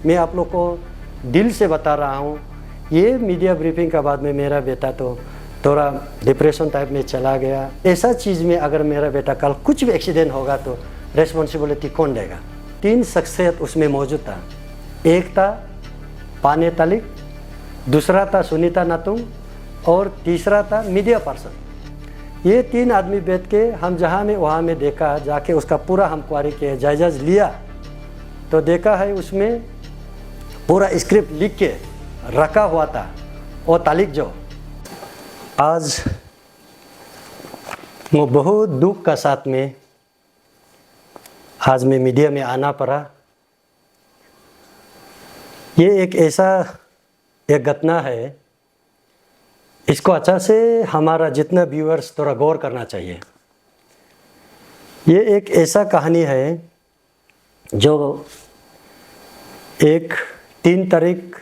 मैं आप लोग को दिल से बता रहा हूँ, ये मीडिया ब्रीफिंग के बाद में मेरा बेटा तो थोड़ा डिप्रेशन टाइप में चला गया। ऐसा चीज़ में अगर मेरा बेटा कल कुछ भी एक्सीडेंट होगा तो रिस्पॉन्सिबिलिटी कौन लेगा? 3 शख्सियत उसमें मौजूद था। एक था पाने तालिक, दूसरा था सुनीता नातुंग और तीसरा था मीडिया पर्सन। ये 3 आदमी बैठ के हम जहाँ में वहाँ में देखा, जाके उसका पूरा हम क्वारी के जायजा लिया तो देखा है उसमें पूरा स्क्रिप्ट लिख के रखा हुआ था। और तालिक जो आज वो बहुत दुख का साथ में आज मैं मीडिया में आना पड़ा। ये एक ऐसा एक घटना है, इसको अच्छा से हमारा जितना व्यूअर्स थोड़ा गौर करना चाहिए। ये एक ऐसा कहानी है जो एक 3 तारीख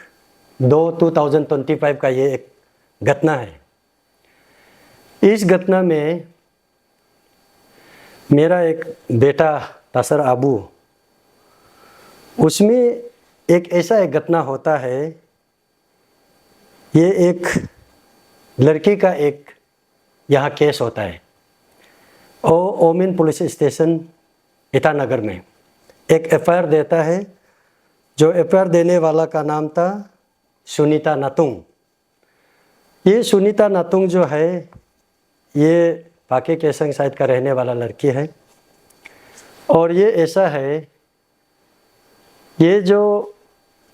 2025 का ये एक घटना है। इस घटना में मेरा एक बेटा तासर आबू, उसमें एक ऐसा एक घटना होता है। ये एक लड़की का एक यहाँ केस होता है और ओमिन पुलिस स्टेशन ईटानगर में एक एफआईआर देता है। जो एफआईआर देने वाला का नाम था सुनीता नातुंग। ये सुनीता नातुंग जो है ये पाके केसंग साइड का रहने वाला लड़की है। और ये ऐसा है, ये जो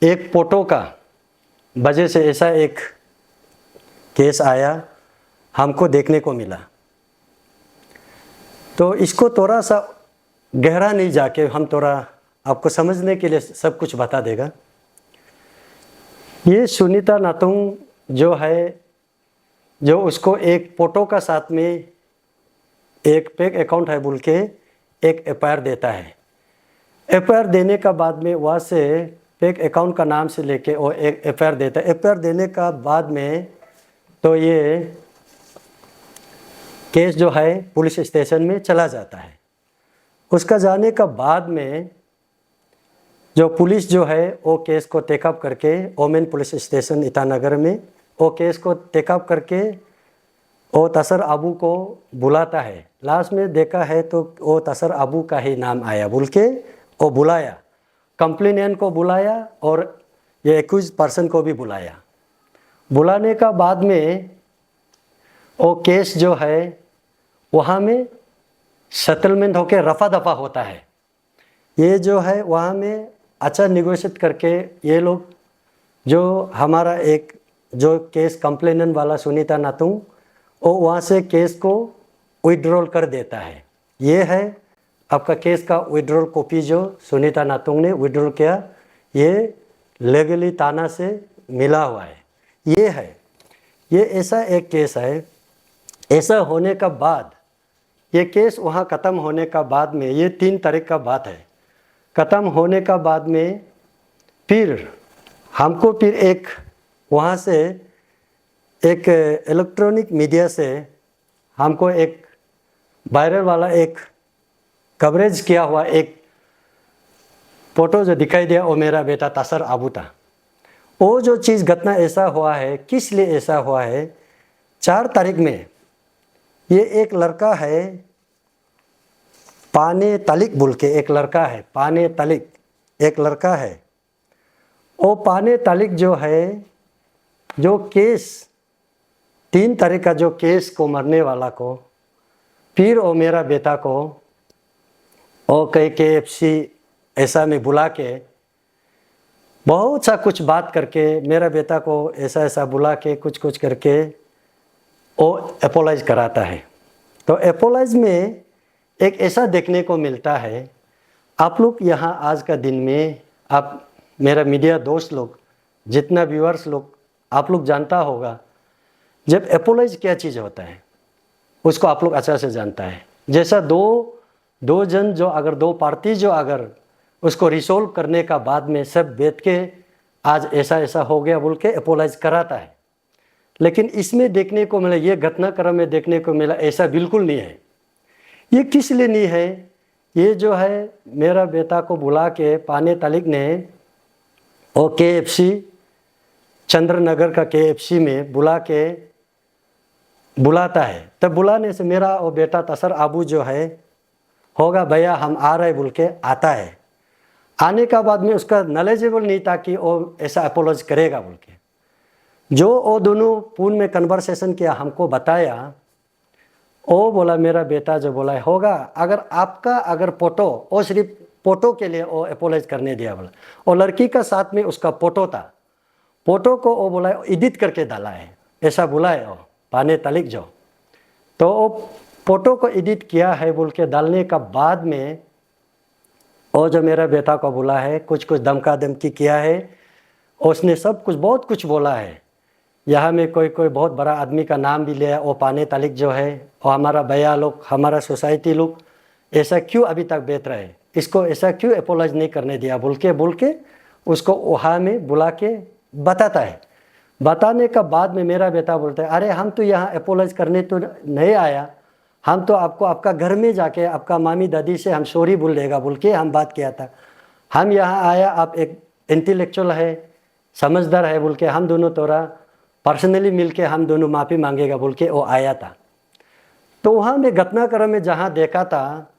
एक फोटो का वजह से ऐसा एक केस आया हमको देखने को मिला। तो इसको थोड़ा सा गहरा नहीं जाके हम थोड़ा आपको समझने के लिए सब कुछ बता देगा। ये सुनीता नातुंग जो है, जो उसको एक फोटो का साथ में एक फेक अकाउंट है बोल के एक एफआईआर देता है। एफआईआर देने का बाद में वहाँ से फेक अकाउंट का नाम से लेके वो एक एफआईआर देता है। एफआईआर देने का बाद में तो ये केस जो है पुलिस स्टेशन में चला जाता है। उसका जाने का बाद में जो पुलिस जो है वो केस को टेकअप करके ओमेन पुलिस स्टेशन ईटानगर में वो केस को टेकअप करके वो तासर आबू को बुलाता है। लास्ट में देखा है तो वो तासर आबू का ही नाम आया बोल के वो बुलाया, कंप्लेनेंट को बुलाया और ये एक्यूज पर्सन को भी बुलाया। बुलाने का बाद में वो केस जो है वहाँ में सेटलमेंट होके रफा दफा होता है। ये जो है वहाँ में अच्छा निगोशिएट करके ये लोग जो हमारा एक जो केस कंप्लेनेंट वाला सुनीता नातुंग वो वहाँ से केस को विड्रॉल कर देता है। ये है आपका केस का विड्रॉल कॉपी जो सुनीता नातुंग ने विड्रॉल किया, ये लीगली थाना से मिला हुआ है। ये है, ये ऐसा एक केस है। ऐसा होने का बाद ये केस वहाँ ख़त्म होने का बाद में, ये 3 तारीख का बात है, ख़त्म होने का बाद में फिर हमको फिर एक वहाँ से एक इलेक्ट्रॉनिक मीडिया से हमको एक वायरल वाला एक कवरेज किया हुआ एक फ़ोटो जो दिखाई दिया वो मेरा बेटा तासर आबू था। वो जो चीज़ घटना ऐसा हुआ है, किस लिए ऐसा हुआ है, 4 तारीख में ये एक लड़का है पाने तालिक बोल के एक लड़का है, पाने तालिक एक लड़का है। वो पाने तालिक जो है, जो केस 3 तारीख का जो केस को मरने वाला को फिर वो मेरा बेटा को वो कहीं KFC ऐसा में बुला के बहुत सा कुछ बात करके मेरा बेटा को ऐसा ऐसा बुला के कुछ कुछ करके वो अपोलाइज कराता है। तो अपोलाइज में एक ऐसा देखने को मिलता है, आप लोग यहाँ आज का दिन में आप मेरा मीडिया दोस्त लोग जितना व्यूअर्स लोग आप लोग जानता होगा, जब अपोलाइज क्या चीज़ होता है उसको आप लोग अच्छा से जानता है। जैसा दो जन जो अगर 2 पार्टी जो अगर उसको रिसोल्व करने का बाद में सब बैठ के आज ऐसा ऐसा हो गया बोल के अपोलाइज कराता है। लेकिन इसमें देखने को मिला, ये घटनाक्रम में देखने को मिला ऐसा बिल्कुल नहीं है। ये किस लिए नहीं है, ये जो है मेरा बेटा को बुला के पाने तालिक ने वो KFC चंद्रनगर का KFC में बुलाता है। तब बुलाने से मेरा वो बेटा तसर आबू जो है होगा भैया हम आ रहे बोल के आता है। आने का बाद में उसका नॉलेजेबल नहीं था कि वो ऐसा अपोलॉज करेगा बोल के। जो वो दोनों फोन में कन्वर्सेशन किया हमको बताया, वो बोला मेरा बेटा जो बोला होगा अगर आपका अगर फोटो, वो सिर्फ फोटो के लिए वो अपोलॉज करने दिया बोला। और लड़की का साथ में उसका फोटो था, फोटो को वो बोला एडिट करके डाला है, ऐसा बोला है वो पाने तलिक जो। तो वो फोटो को एडिट किया है बोल के डालने का बाद में वो जो मेरा बेटा को बोला है कुछ कुछ धमका धमकी किया है, उसने सब कुछ बहुत कुछ बोला है। यहाँ में कोई कोई बहुत बड़ा आदमी का नाम भी लिया, वो पाने तालिक जो है और हमारा भैया लोग, हमारा सोसाइटी लोग ऐसा क्यों अभी तक बेच रहे हैं, इसको ऐसा क्यों अपोलॉज नहीं करने दिया बोल के उसको वहाँ में बुला के बताता है। बताने का बाद में मेरा बेटा बोलता है अरे हम तो यहाँ अपोलॉज करने तो नहीं आया, हम तो आपको आपका घर में जाके आपका मामी दादी से हम सॉरी बोल देगा बोल के हम बात किया था। हम यहाँ आया, आप एक इंटेलेक्चुअल है, समझदार है बोल के हम दोनों तोरा पर्सनली मिल के हम दोनों माफ़ी मांगेगा बोल के वो आया था। तो वहाँ में घटनाक्रम में जहाँ देखा था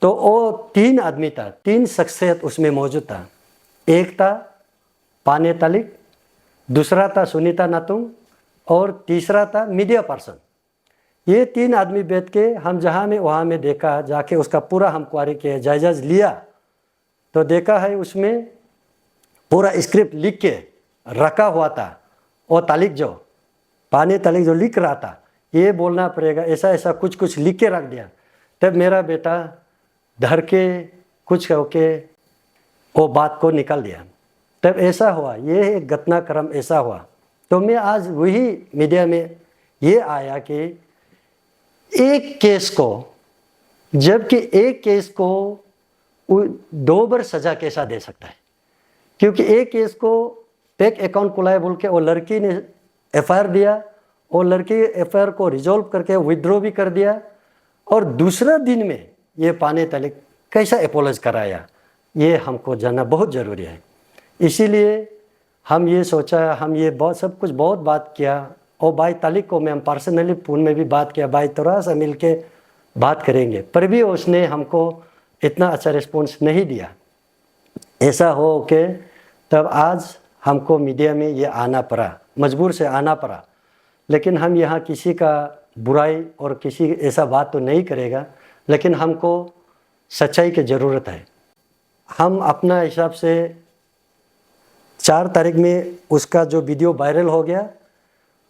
तो वो 3 आदमी था, 3 शख्सियत उसमें मौजूद था। एक था पाने तलिक, दूसरा था सुनीता नातुंग और तीसरा था मीडिया पर्सन। ये 3 आदमी बैठ के हम जहाँ में वहाँ में देखा, जाके उसका पूरा हम क्वारी किया, जायजा लिया तो देखा है उसमें पूरा स्क्रिप्ट लिख के रखा हुआ था। और तालिक जो पाने तालिक जो लिख रहा था ये बोलना पड़ेगा, ऐसा ऐसा कुछ कुछ लिख के रख दिया। तब मेरा बेटा धर के कुछ होके वो बात को निकाल दिया। तब ऐसा हुआ, ये एक घटनाक्रम ऐसा हुआ। तो मैं आज वही मीडिया में ये आया कि एक केस को, जबकि एक केस को 2 बार सज़ा कैसा दे सकता है, क्योंकि एक केस को बैंक अकाउंट खुलाए बोल के वो लड़की ने FIR दिया, और लड़की FIR को रिजॉल्व करके विड्रॉ भी कर दिया, और दूसरा दिन में ये पाने तलिक कैसा अपोलॉज कराया, ये हमको जानना बहुत ज़रूरी है। इसीलिए हम ये सोचा, हम ये बहुत बात किया, और भाई तालिक को मैं हम पर्सनली फोन में भी बात किया, भाई थोड़ा सा मिल के बात करेंगे, पर भी उसने हमको इतना अच्छा रिस्पॉन्स नहीं दिया। ऐसा हो के तब आज हमको मीडिया में ये आना पड़ा, मजबूर से आना पड़ा। लेकिन हम यहाँ किसी का बुराई और किसी ऐसा बात तो नहीं करेगा, लेकिन हमको सच्चाई की ज़रूरत है। हम अपना हिसाब से 4 तारीख में उसका जो वीडियो वायरल हो गया,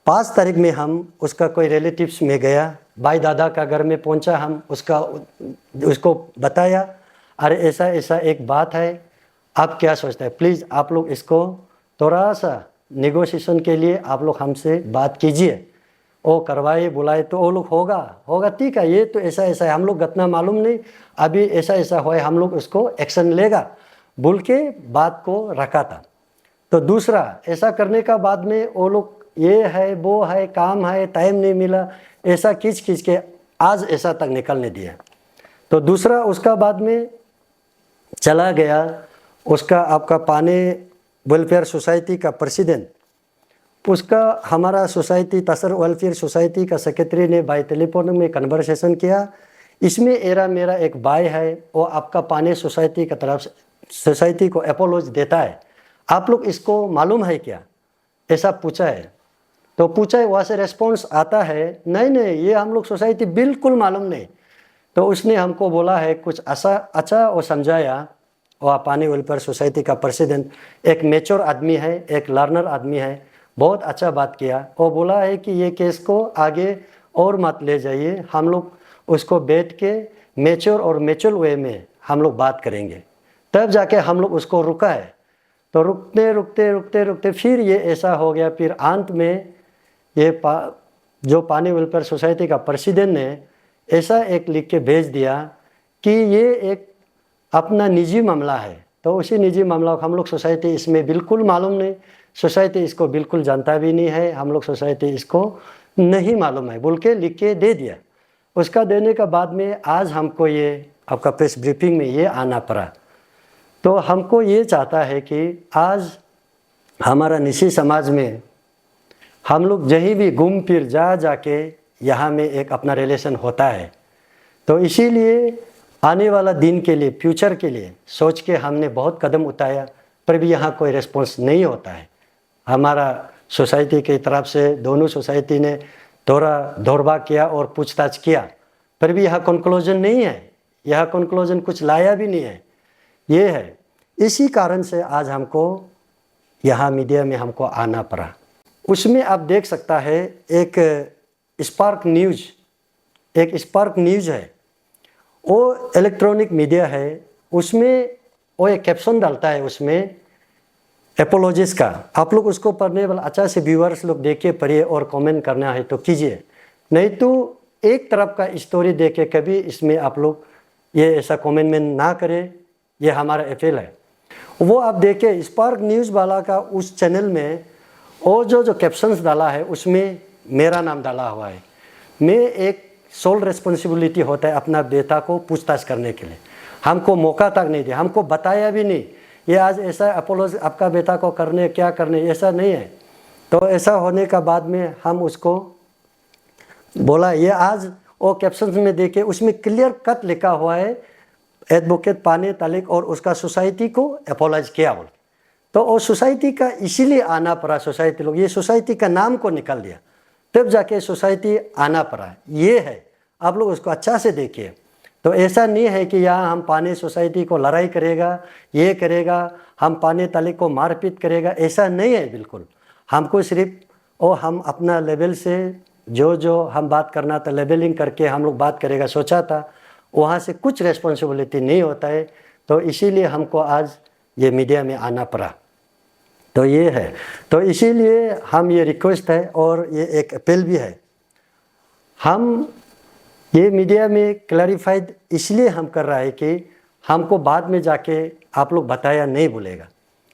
5 तारीख में हम उसका कोई रिलेटिव्स में गया, भाई दादा का घर में पहुंचा, हम उसको बताया अरे ऐसा ऐसा एक बात है, आप क्या सोचते हैं, प्लीज़ आप लोग इसको थोड़ा सा नेगोशिएशन के लिए आप लोग हमसे बात कीजिए, वो करवाए बुलाए तो वो लोग होगा ठीक है, ये तो ऐसा ऐसा है, हम लोग घटना मालूम नहीं, अभी ऐसा ऐसा हुआ है, हम लोग उसको एक्शन लेगा बोल के बात को रखा था। तो दूसरा ऐसा करने का बाद में वो लोग ये है वो है, काम है, टाइम नहीं मिला, ऐसा खींच के आज ऐसा तक निकलने दिया। तो दूसरा उसका बाद में चला गया, उसका आपका पाने वेलफेयर सोसाइटी का प्रेसिडेंट, उसका हमारा सोसाइटी तसर वेलफेयर सोसाइटी का सेक्रेटरी ने बाय टेलीफोन में कन्वर्सेशन किया। इसमें मेरा एक भाई है, वो आपका पाने सोसाइटी की तरफ सोसाइटी को अपोलॉज देता है, आप लोग इसको मालूम है क्या, ऐसा पूछा है। तो पूछा है, वहाँ से रेस्पॉन्स आता है नहीं ये हम लोग सोसाइटी बिल्कुल मालूम नहीं। तो उसने हमको बोला है कुछ अच्छा वो समझाया। वह पानी वेलफेयर सोसाइटी का प्रेसिडेंट एक मैच्योर आदमी है, एक लर्नर आदमी है, बहुत अच्छा बात किया। वो बोला है कि ये केस को आगे और मत ले जाइए, हम लोग उसको बैठ के मैच्योर वे में हम लोग बात करेंगे। तब जाके हम लोग उसको रुका है। तो रुकते फिर ये ऐसा हो गया। फिर अंत में ये जो पानी वेलफेयर सोसाइटी का प्रेसिडेंट ने ऐसा एक लिख के भेज दिया कि ये एक अपना निजी मामला है, तो उसी निजी मामला को हम लोग सोसाइटी इसमें बिल्कुल मालूम नहीं, सोसाइटी इसको बिल्कुल जानता भी नहीं है, हम लोग सोसाइटी इसको नहीं मालूम है बोल के लिख के दे दिया। उसका देने का बाद में आज हमको ये आपका प्रेस ब्रीफिंग में ये आना पड़ा। तो हमको ये चाहता है कि आज हमारा निशी समाज में हम लोग जहीं भी घूम फिर जाके यहाँ में एक अपना रिलेशन होता है। तो इसीलिए आने वाला दिन के लिए, फ्यूचर के लिए सोच के हमने बहुत कदम उठाया, पर भी यहाँ कोई रिस्पॉन्स नहीं होता है। हमारा सोसाइटी की तरफ से दोनों सोसाइटी ने थोड़ा दौड़भाग किया और पूछताछ किया, पर भी यहाँ कंक्लूजन नहीं है, यह कंक्लूजन कुछ लाया भी नहीं है। ये है, इसी कारण से आज हमको यहाँ मीडिया में हमको आना पड़ा। उसमें आप देख सकता है एक स्पार्क न्यूज़ है, वो इलेक्ट्रॉनिक मीडिया है। उसमें वो एक कैप्शन डालता है, उसमें एपोलॉजिस का। आप लोग उसको पढ़ने वाला अच्छा से व्यूअर्स लोग देखिए, पढ़िए और कमेंट करना है तो कीजिए, नहीं तो एक तरफ का स्टोरी देख के कभी इसमें आप लोग ये ऐसा कमेंट ना करें, ये हमारा अपील है। वो आप देखें स्पार्क न्यूज़ वाला का उस चैनल में वो जो कैप्शंस डाला है उसमें मेरा नाम डाला हुआ है। मैं एक सोल रिस्पॉन्सिबिलिटी होता है अपना बेटा को पूछताछ करने के लिए, हमको मौका तक नहीं दिया, हमको बताया भी नहीं ये आज ऐसा अपोलोज आपका बेटा को करने क्या करने, ऐसा नहीं है। तो ऐसा होने का बाद में हम उसको बोला, ये आज वो कैप्शंस में देखे उसमें क्लियर कट लिखा हुआ है एडवोकेट पाने तालिक और उसका सोसाइटी को अपोलाइज किया बोल। तो वो सोसाइटी का इसीलिए आना पड़ा, सोसाइटी लोग ये सोसाइटी का नाम को निकाल दिया, तब जाके सोसाइटी आना पड़ा। ये है, आप लोग उसको अच्छा से देखिए। तो ऐसा नहीं है कि यहाँ हम पाने सोसाइटी को लड़ाई करेगा, ये करेगा, हम पाने तालिक को मारपीट करेगा, ऐसा नहीं है बिल्कुल। हमको सिर्फ और हम अपना लेवल से जो हम बात करना था लेवलिंग करके हम लोग बात करेगा सोचा था, वहाँ से कुछ रेस्पॉन्सिबिलिटी नहीं होता है। तो इसीलिए हमको आज ये मीडिया में आना पड़ा। तो ये है, तो इसीलिए हम ये रिक्वेस्ट है और ये एक अपील भी है, हम ये मीडिया में क्लैरिफाइड इसलिए हम कर रहा है कि हमको बाद में जाके आप लोग बताया नहीं बोलेगा।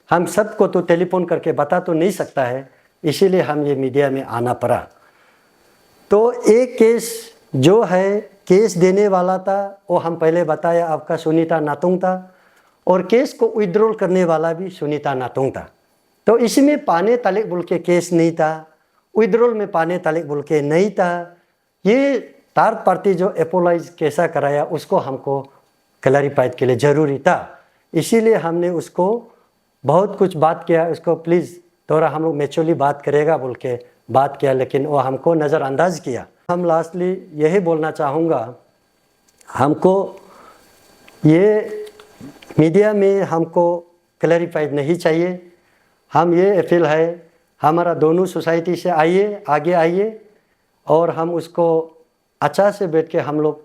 हम सबको तो टेलीफोन करके बता तो नहीं सकता है, इसीलिए हम ये मीडिया में आना पड़ा। तो एक केस जो है केस देने वाला था वो हम पहले बताया आपका सुनीता नातुंग था, और केस को विड्रॉल करने वाला भी सुनीता नातुंग था। तो इसमें पाने तालिक बोल के केस नहीं था, विड्रॉल में पाने तालिक बोल के नहीं था। ये थर्ड पार्टी जो अपोलाइज कैसा कराया उसको हमको क्लैरिफाइड के लिए ज़रूरी था, इसीलिए हमने उसको बहुत कुछ बात किया, उसको प्लीज़ थोड़ा हम लोग मैच्योरली बात करेगा बोल के बात किया, लेकिन वो हमको नज़रअंदाज किया। हम लास्टली यही बोलना चाहूँगा, हमको ये मीडिया में हमको क्लैरिफाइड नहीं चाहिए। हम ये अपील है हमारा दोनों सोसाइटी से आइए, आगे आइए, और हम उसको अच्छा से बैठ के हम लोग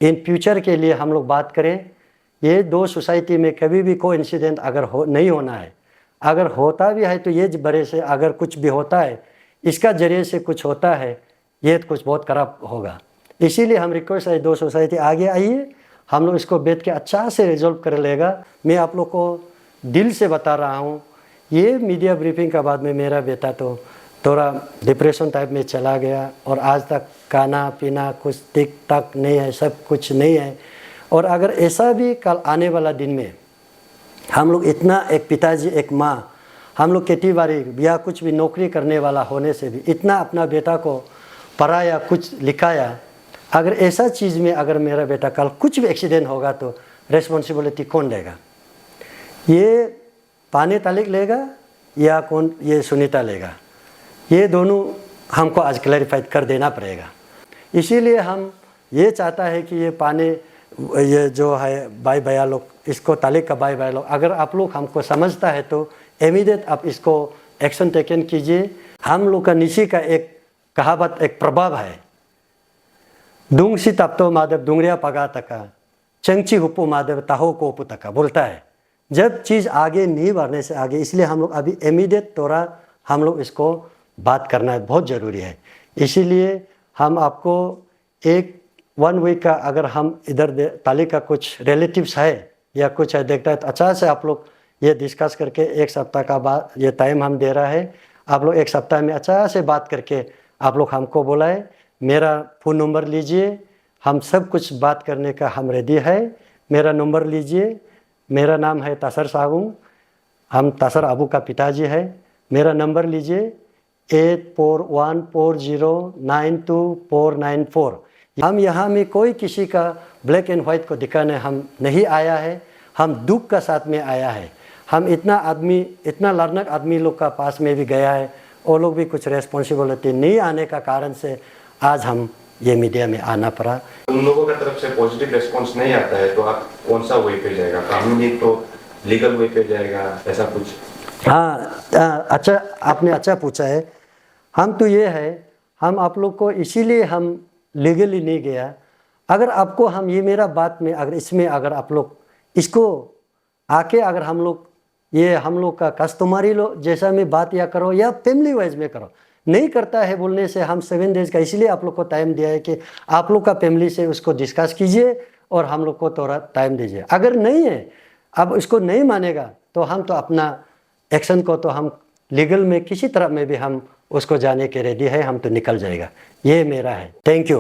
इन फ्यूचर के लिए हम लोग बात करें। ये दो सोसाइटी में कभी भी कोई इंसिडेंट अगर नहीं होना है, अगर होता भी है तो ये बड़े से अगर कुछ भी होता है इसका जरिए से कुछ होता है, ये तो कुछ बहुत खराब होगा। इसीलिए हम रिक्वेस्ट है दो सोसाइटी आगे आइए, हम लोग इसको बैठ के अच्छा से रिजॉल्व कर लेगा। मैं आप लोग को दिल से बता रहा हूँ, ये मीडिया ब्रीफिंग का बाद में मेरा बेटा तो थोड़ा डिप्रेशन टाइप में चला गया, और आज तक खाना पीना कुछ ठीक ठाक नहीं है, सब कुछ नहीं है। और अगर ऐसा भी कल आने वाला दिन में हम लोग इतना एक पिताजी एक माँ, हम लोग खेती बाड़ी या कुछ भी नौकरी करने वाला होने से भी इतना अपना बेटा को पढ़ाया, कुछ लिखाया, अगर ऐसा चीज़ में अगर मेरा बेटा कल कुछ भी एक्सीडेंट होगा तो रेस्पॉन्सिबिलिटी कौन लेगा? ये पाने तालिक लेगा या कौन ये सुनीता लेगा? ये दोनों हमको आज क्लैरिफाइड कर देना पड़ेगा। इसीलिए हम ये चाहता है कि ये पाने ये जो है भाई भैया लोग, इसको तालिक का भाई भैया लोग, अगर आप लोग हमको समझता है तो इमीडिएट आप इसको एक्शन टेकन कीजिए। हम लोग का निशी का एक कहावत, एक प्रभाव है, दुंगसी तप्तो माधव दुंगरिया पगा तका चंगची हुपो माधव ताहो कोपु तका बोलता है। जब चीज़ आगे नहीं बढ़ने से आगे, इसलिए हम लोग अभी इमीडिएट तौरा हम लोग इसको बात करना है, बहुत ज़रूरी है। इसीलिए हम आपको एक 1 वीक का अगर हम इधर तालिका कुछ रिलेटिव्स है या कुछ है देखता है तो अच्छा से आप लोग ये डिस्कस करके 1 सप्ताह का बाद ये टाइम हम दे रहा है, आप लोग 1 सप्ताह में अच्छा से बात करके आप लोग हमको बुलाए, मेरा फ़ोन नंबर लीजिए, हम सब कुछ बात करने का हम रेडी है। मेरा नंबर लीजिए, मेरा नाम है तासर सागुंग, हम तासर अबू का पिताजी है। मेरा नंबर लीजिए 8414092494। हम यहाँ में कोई किसी का ब्लैक एंड वाइट को दिखाने हम नहीं आया है, हम दुख का साथ में आया है। हम इतना लार्नक आदमी लोग का पास में भी गया है, वो लोग भी कुछ रेस्पॉन्सिबिलिटी नहीं आने का कारण से आज हम ये मीडिया में आना पड़ा। उन लोगों की तरफ से पॉजिटिव रेस्पॉन्स नहीं आता है तो आप कौन सा वे पे जाएगा, कानूनी तो लीगल वे पे जाएगा, ऐसा कुछ? हाँ, अच्छा, आपने अच्छा पूछा है। हम तो ये है, हम आप लोग को इसीलिए हम लीगली नहीं गया। अगर आपको हम ये मेरा बात में अगर इसमें अगर आप लोग इसको आके अगर हम लोग का कस्टमरी लो जैसा में बात या करो या फैमिली वाइज में करो, नहीं करता है बोलने से हम 7 डेज का इसलिए आप लोग को टाइम दिया है कि आप लोग का फैमिली से उसको डिस्कस कीजिए और हम लोग को थोड़ा टाइम दीजिए। अगर नहीं है, अब इसको नहीं मानेगा तो हम तो अपना एक्शन को तो हम लीगल में किसी तरह में भी हम उसको जाने के रेडी है, हम तो निकल जाएगा। ये मेरा है। Thank you.